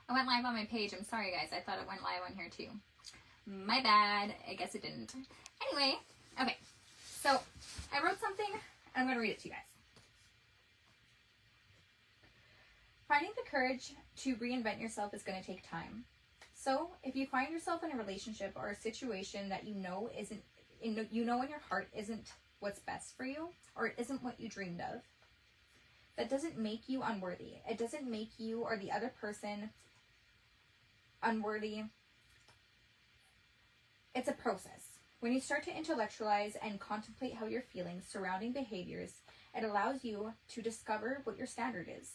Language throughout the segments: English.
I went live on my page. I'm sorry, guys. I thought it went live on here, too. My bad. I guess it didn't. Anyway, okay. So, I wrote something, and I'm going to read it to you guys. Finding the courage to reinvent yourself is going to take time. So, if you find yourself in a relationship or a situation that you know in your heart isn't what's best for you, or it isn't what you dreamed of, that doesn't make you unworthy. It doesn't make you or the other person unworthy. It's a process. When you start to intellectualize and contemplate how you're feeling surrounding behaviors, it allows you to discover what your standard is.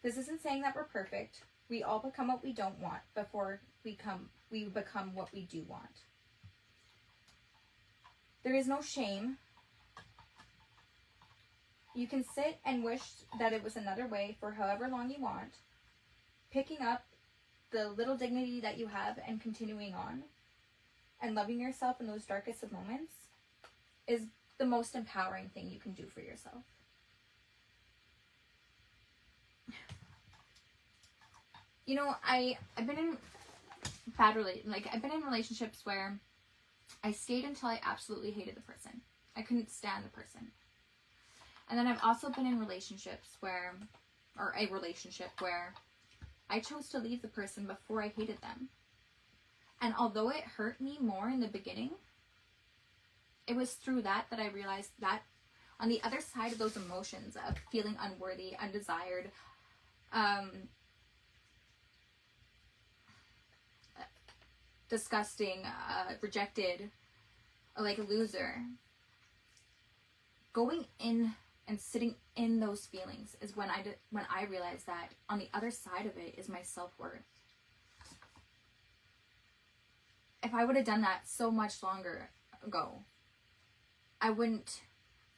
This isn't saying that we're perfect. We all become what we don't want before we become what we do want. There is no shame. You can sit and wish that it was another way for however long you want, picking up the little dignity that you have and continuing on, and loving yourself in those darkest of moments is the most empowering thing you can do for yourself. You know, I've been in I've been in relationships where I stayed until I absolutely hated the person. I couldn't stand the person. And then I've also been in a relationship where I chose to leave the person before I hated them. And although it hurt me more in the beginning, it was through that I realized that on the other side of those emotions of feeling unworthy, undesired, disgusting, rejected, like a loser, going in and sitting in those feelings is when I realized that on the other side of it is my self-worth. If I would have done that so much longer ago, I wouldn't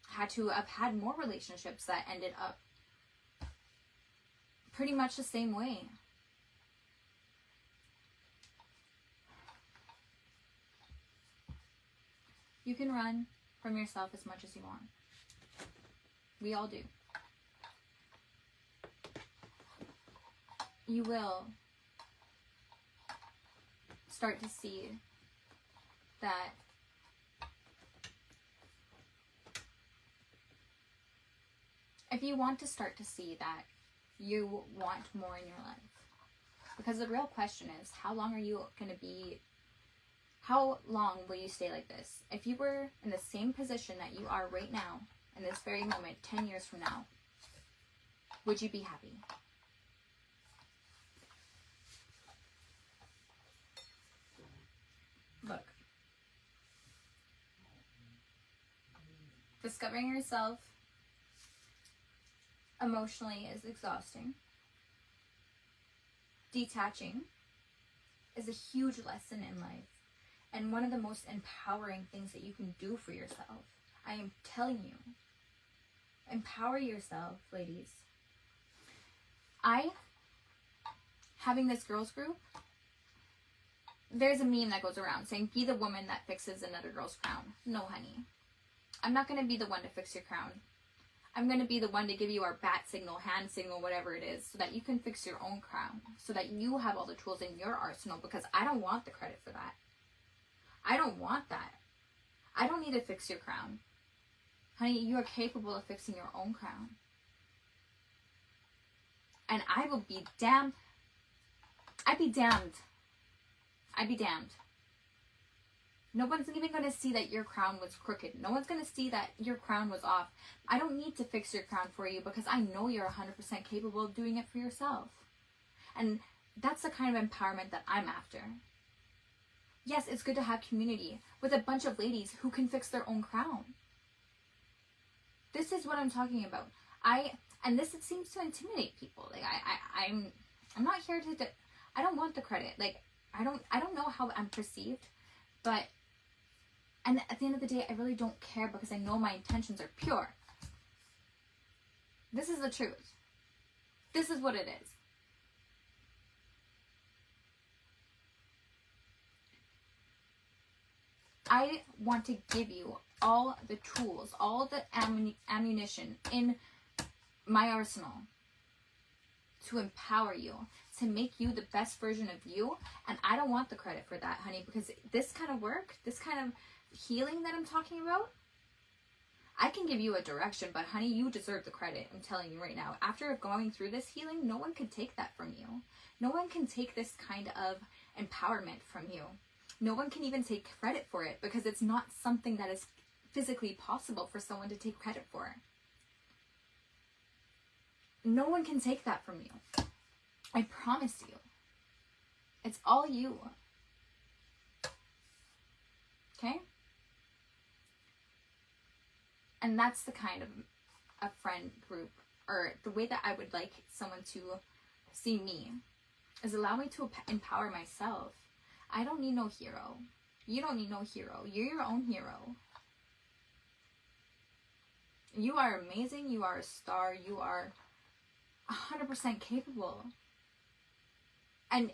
had to have had more relationships that ended up pretty much the same way. You can run from yourself as much as you want. We all do. You will start to see that if you want to start to see that you want more in your life. Because the real question is, how long will you stay like this? If you were in the same position that you are right now, in this very moment, 10 years from now, would you be happy? Look. Discovering yourself emotionally is exhausting. Detaching is a huge lesson in life, and one of the most empowering things that you can do for yourself. I am telling you, empower yourself, ladies. Having this girls group, there's a meme that goes around saying, be the woman that fixes another girl's crown. No, honey. I'm not going to be the one to fix your crown. I'm going to be the one to give you our bat signal, hand signal, whatever it is, so that you can fix your own crown, so that you have all the tools in your arsenal, because I don't want the credit for that. I don't want that. I don't need to fix your crown. Honey, you are capable of fixing your own crown. And I will be damned. I'd be damned. I'd be damned. No one's even going to see that your crown was crooked. No one's going to see that your crown was off. I don't need to fix your crown for you, because I know you're 100% capable of doing it for yourself. And that's the kind of empowerment that I'm after. Yes, it's good to have community with a bunch of ladies who can fix their own crown. This is what I'm talking about. It seems to intimidate people. Like I'm not here to. I don't want the credit. Like I don't know how I'm perceived, but and at the end of the day, I really don't care, because I know my intentions are pure. This is the truth. This is what it is. I want to give you all the tools, all the ammunition in my arsenal to empower you, to make you the best version of you. And I don't want the credit for that, honey, because this kind of work, this kind of healing that I'm talking about, I can give you a direction, but honey, you deserve the credit. I'm telling you right now, after going through this healing, no one can take that from you. No one can take this kind of empowerment from you. No one can even take credit for it, because it's not something that is physically possible for someone to take credit for. No one can take that from you. I promise you. It's all you. Okay? And that's the kind of a friend group, or the way that I would like someone to see me, is allow me to empower myself. I don't need no hero. You don't need no hero. You're your own hero. You are amazing. You are a star. You are 100% capable. And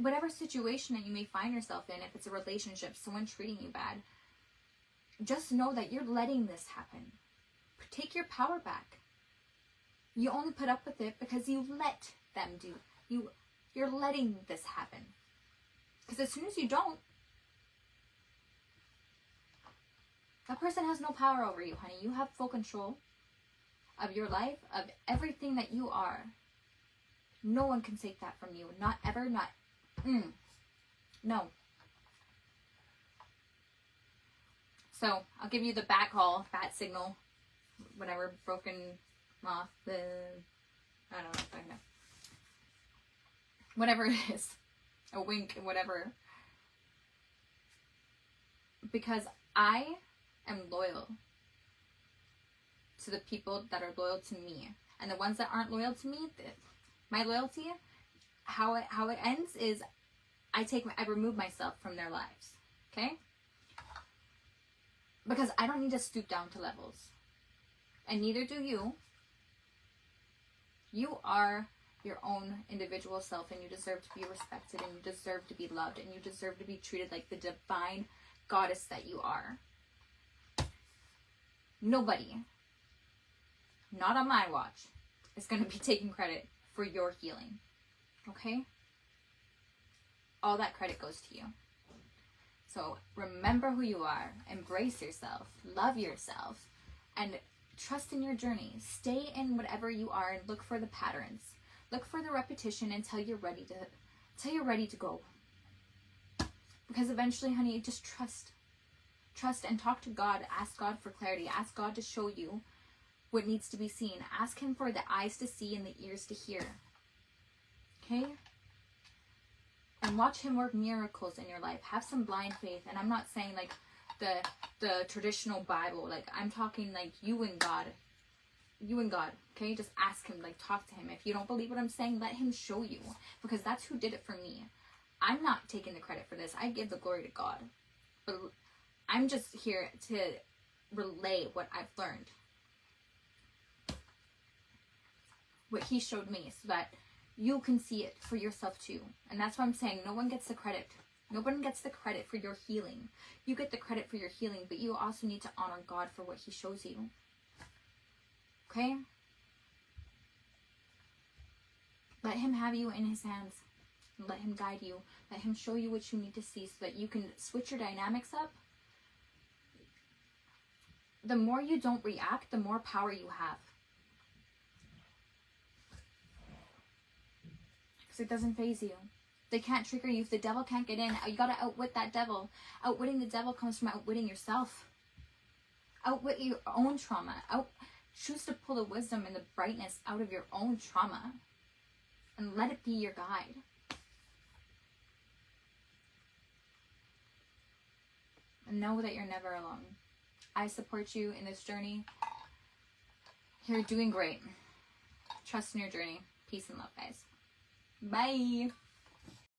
whatever situation that you may find yourself in, if it's a relationship, someone treating you bad, just know that you're letting this happen. Take your power back. You only put up with it because you let them do. You're letting this happen. Because as soon as you don't, that person has no power over you, honey. You have full control of your life, of everything that you are. No one can take that from you. Not ever, not... No. So, I'll give you the bat call, bat signal, whatever, broken off, I don't know if I know. Whatever it is. A wink, whatever. Because I am loyal to the people that are loyal to me. And the ones that aren't loyal to me, my loyalty, how it ends is I remove myself from their lives. Okay? Because I don't need to stoop down to levels. And neither do you. You are your own individual self, and you deserve to be respected, and you deserve to be loved, and you deserve to be treated like the divine goddess that you are. Nobody, not on my watch, is going to be taking credit for your healing. Okay? All that credit goes to you. So remember who you are, embrace yourself, love yourself, and trust in your journey. Stay in whatever you are and look for the patterns. Look for the repetition until you're ready to go. Because eventually, honey, just trust. Trust and talk to God. Ask God for clarity. Ask God to show you what needs to be seen. Ask Him for the eyes to see and the ears to hear. Okay? And watch Him work miracles in your life. Have some blind faith. And I'm not saying like the traditional Bible. Like, I'm talking like you and God. You and God. Okay? Just ask Him. Like, talk to Him. If you don't believe what I'm saying, let Him show you. Because that's who did it for me. I'm not taking the credit for this. I give the glory to God. But I'm just here to relay what I've learned. What He showed me, so that you can see it for yourself too. And that's why I'm saying no one gets the credit. No one gets the credit for your healing. You get the credit for your healing, but you also need to honor God for what He shows you. Okay? Let Him have you in His hands. Let Him guide you. Let Him show you what you need to see so that you can switch your dynamics up. The more you don't react, the more power you have. Because it doesn't faze you. They can't trigger you. If the devil can't get in, you gotta outwit that devil. Outwitting the devil comes from outwitting yourself. Outwit your own trauma. Choose to pull the wisdom and the brightness out of your own trauma. And let it be your guide. And know that you're never alone. I support you in this journey. You're doing great. Trust in your journey. Peace and love, guys. Bye.